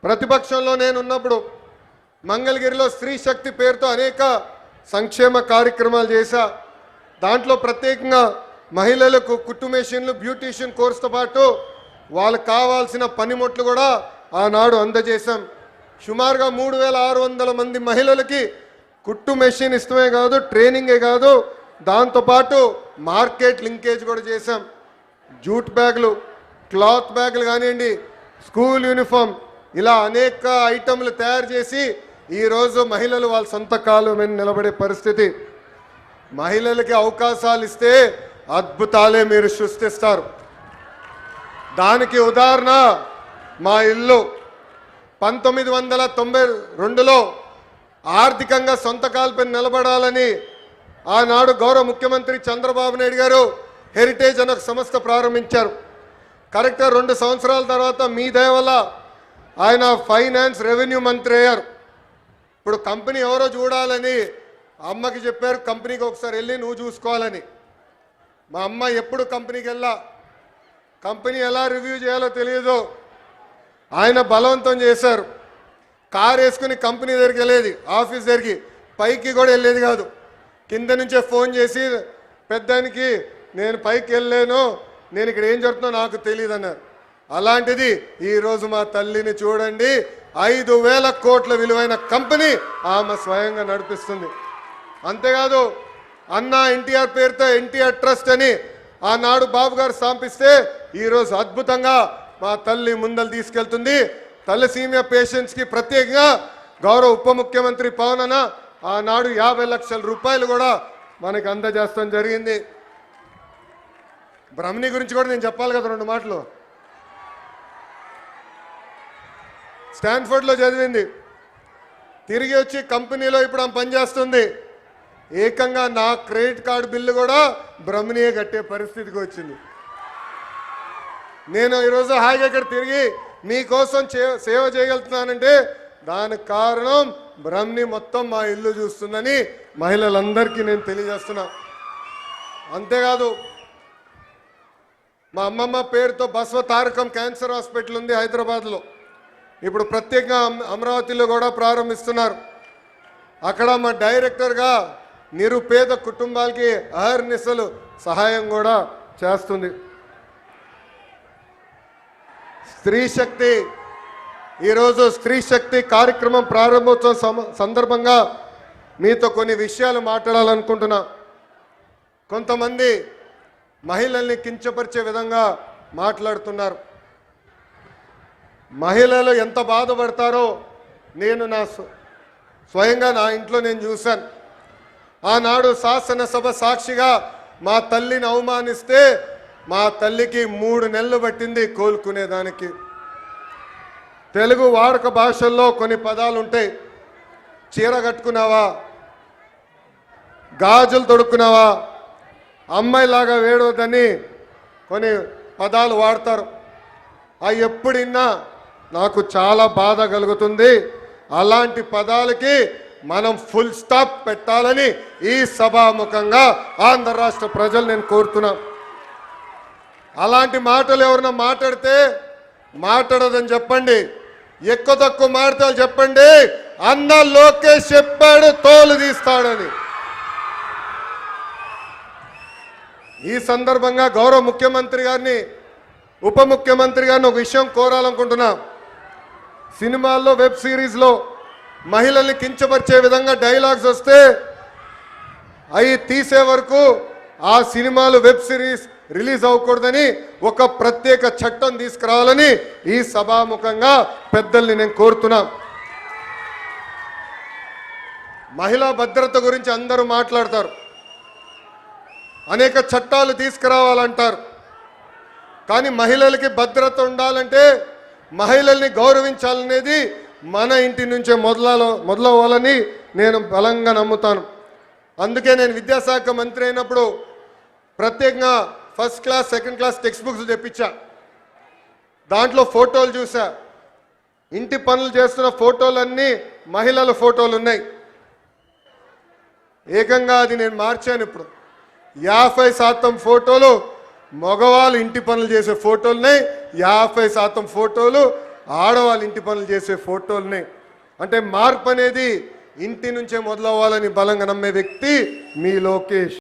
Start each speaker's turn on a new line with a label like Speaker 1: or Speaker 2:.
Speaker 1: ప్రతిపక్షంలో నేను ఉన్నప్పుడు మంగళగిరిలో స్త్రీ శక్తి పేరుతో అనేక సంక్షేమ కార్యక్రమాలు చేశా. దాంట్లో ప్రత్యేకంగా మహిళలకు కుట్టు మెషిన్లు, బ్యూటీషియన్ కోర్సుతో పాటు వాళ్ళకు కావాల్సిన పనిముట్లు కూడా ఆనాడు అందజేశాం. సుమారుగా 3600 మంది మహిళలకి కుట్టు మెషిన్ ఇష్టమే కాదు, ట్రైనింగే కాదు, దాంతోపాటు మార్కెట్ లింకేజ్ కూడా చేశాం. జూట్ బ్యాగులు, క్లాత్ బ్యాగులు కానివ్వండి, స్కూల్ యూనిఫామ్, ఇలా అనేక ఐటమ్లు తయారు చేసి ఈరోజు మహిళలు వాళ్ళ సొంత కాలు మీద నిలబడే పరిస్థితి. మహిళలకి అవకాశాలు ఇస్తే అద్భుతాలే మీరు సృష్టిస్తారు. దానికి ఉదాహరణ మా ఇల్లు. 1992లో ఆర్థికంగా సొంత కాలుపై నిలబడాలని ఆనాడు గౌరవ ముఖ్యమంత్రి చంద్రబాబు నాయుడు గారు హెరిటేజ్ అనే ఒక సంస్థ ప్రారంభించారు. కరెక్ట్గా 2 సంవత్సరాల తర్వాత మీ దయ వల్ల ఆయన ఫైనాన్స్ రెవెన్యూ మంత్రి అయ్యారు. ఇప్పుడు కంపెనీ ఎవరో చూడాలని అమ్మకి చెప్పారు, కంపెనీకి ఒకసారి వెళ్ళి నువ్వు చూసుకోవాలని. మా అమ్మ ఎప్పుడు కంపెనీకి వెళ్ళా, కంపెనీ ఎలా రివ్యూ చేయాలో తెలియదు. ఆయన బలవంతం చేశారు. కారు వేసుకుని కంపెనీ దగ్గరికి వెళ్ళేది, ఆఫీస్ దగ్గరికి, పైకి కూడా వెళ్ళేది కాదు. కింద నుంచే ఫోన్ చేసి పెద్దానికి నేను పైకి వెళ్ళలేను, నేను ఇక్కడ ఏం జరుగుతుందో నాకు తెలియదు అన్నారు. అలాంటిది ఈరోజు మా తల్లిని చూడండి, 5,000 కోట్ల విలువైన కంపెనీ ఆమె స్వయంగా నడిపిస్తుంది. అంతేకాదు అన్న ఎన్టీఆర్ పేరుతో ఎన్టీఆర్ ట్రస్ట్ అని ఆనాడు బాబు గారు స్థాపిస్తే ఈరోజు అద్భుతంగా మా తల్లి ముందలు తీసుకెళ్తుంది. తలసీమియా పేషెంట్స్కి ప్రత్యేకంగా గౌరవ ఉప ముఖ్యమంత్రి పవన్ అన్న ఆనాడు 50 లక్షల రూపాయలు కూడా మనకు అందజేస్తాం జరిగింది. బ్రహ్మణి గురించి కూడా నేను చెప్పాలి కదా 2 మాటలు. స్టాన్ఫర్డ్లో చదివింది, తిరిగి వచ్చి కంపెనీలో ఇప్పుడు ఆమె పనిచేస్తుంది. ఏకంగా నా క్రెడిట్ కార్డు బిల్లు కూడా బ్రహ్మణియే కట్టే పరిస్థితికి వచ్చింది. నేను ఈరోజు హాయిగా ఇక్కడ తిరిగి మీకోసం సేవ చేయగలుగుతున్నానంటే దానికి కారణం బ్రహ్మణి మొత్తం మా ఇల్లు చూస్తుందని మహిళలందరికీ నేను తెలియజేస్తున్నా. అంతేకాదు మా అమ్మమ్మ పేరుతో బసవ తారకం క్యాన్సర్ హాస్పిటల్ ఉంది హైదరాబాద్లో. ఇప్పుడు ప్రత్యేకంగా అమరావతిలో కూడా ప్రారంభిస్తున్నారు. అక్కడ మా డైరెక్టర్గా నిరుపేద కుటుంబాలకి అహర్నిశలు సహాయం కూడా చేస్తుంది. స్త్రీ శక్తి, ఈరోజు స్త్రీ శక్తి కార్యక్రమం ప్రారంభోత్సవం సందర్భంగా మీతో కొన్ని విషయాలు మాట్లాడాలనుకుంటున్నా. కొంతమంది మహిళల్ని కించపరిచే విధంగా మాట్లాడుతున్నారు. మహిళలు ఎంత బాధపడతారో నేను స్వయంగా నా ఇంట్లో నేను చూశాను. ఆనాడు శాసనసభ సాక్షిగా మా తల్లిని అవమానిస్తే మా తల్లికి 3 నెలలు పట్టింది కోలుకునేదానికి. తెలుగు వాడుక భాషల్లో కొన్ని పదాలు ఉంటాయి. చీర కట్టుకున్నావా, గాజులు తొడుక్కున్నావా, అమ్మాయిలాగా వేడవద్దని కొన్ని పదాలు వాడతారు. అవి ఎప్పుడిన్నా నాకు చాలా బాధ కలుగుతుంది. అలాంటి పదాలకి మనం ఫుల్ స్టాప్ పెట్టాలని ఈ సభాముఖంగా ఆంధ్ర రాష్ట్ర ప్రజలు నేను కోరుతున్నా. అలాంటి మాటలు ఎవరన్నా మాట్లాడితే మాట్లాడదని చెప్పండి. ఎక్కువ తక్కువ మాటలు చెప్పండి. అన్న లోకేష్ చెప్పాడు తోలు తీస్తాడని. ఈ సందర్భంగా గౌరవ ముఖ్యమంత్రి గారిని, ఉప ముఖ్యమంత్రి గారిని ఒక విషయం కోరాలనుకుంటున్నా. సినిమాల్లో, వెబ్ సిరీస్లో మహిళల్ని కించపరిచే విధంగా డైలాగ్స్ వస్తే అవి తీసే వరకు ఆ సినిమాలు, వెబ్ సిరీస్ రిలీజ్ అవ్వకూడదని ఒక ప్రత్యేక చట్టం తీసుకురావాలని ఈ సభాముఖంగా పెద్దల్ని నేను కోరుతున్నా. మహిళా భద్రత గురించి అందరూ మాట్లాడతారు, అనేక చట్టాలు తీసుకురావాలంటారు. కానీ మహిళలకి భద్రత ఉండాలంటే మహిళల్ని గౌరవించాలనేది మన ఇంటి నుంచే మొదలవ్వాలని నేను బలంగా నమ్ముతాను. అందుకే నేను విద్యాశాఖ మంత్రి అయినప్పుడు ప్రత్యేకంగా first class, second class text books తెప్పించా. దాంట్లో ఫోటోలు చూసా. ఇంటి పనులు చేస్తున్న ఫోటోలన్నీ మహిళల ఫోటోలు ఉన్నాయి. ఏకంగా అది నేను మార్చాను. ఇప్పుడు 50% ఫోటోలు మగవాళ్ళు ఇంటి పనులు చేసే ఫోటోలున్నాయి, 50% ఫోటోలు ఆడవాళ్ళు ఇంటి పనులు చేసే ఫోటోల్ని. అంటే మార్పు అనేది ఇంటి నుంచే మొదలవ్వాలని బలంగా నమ్మే వ్యక్తి మీ లోకేష్.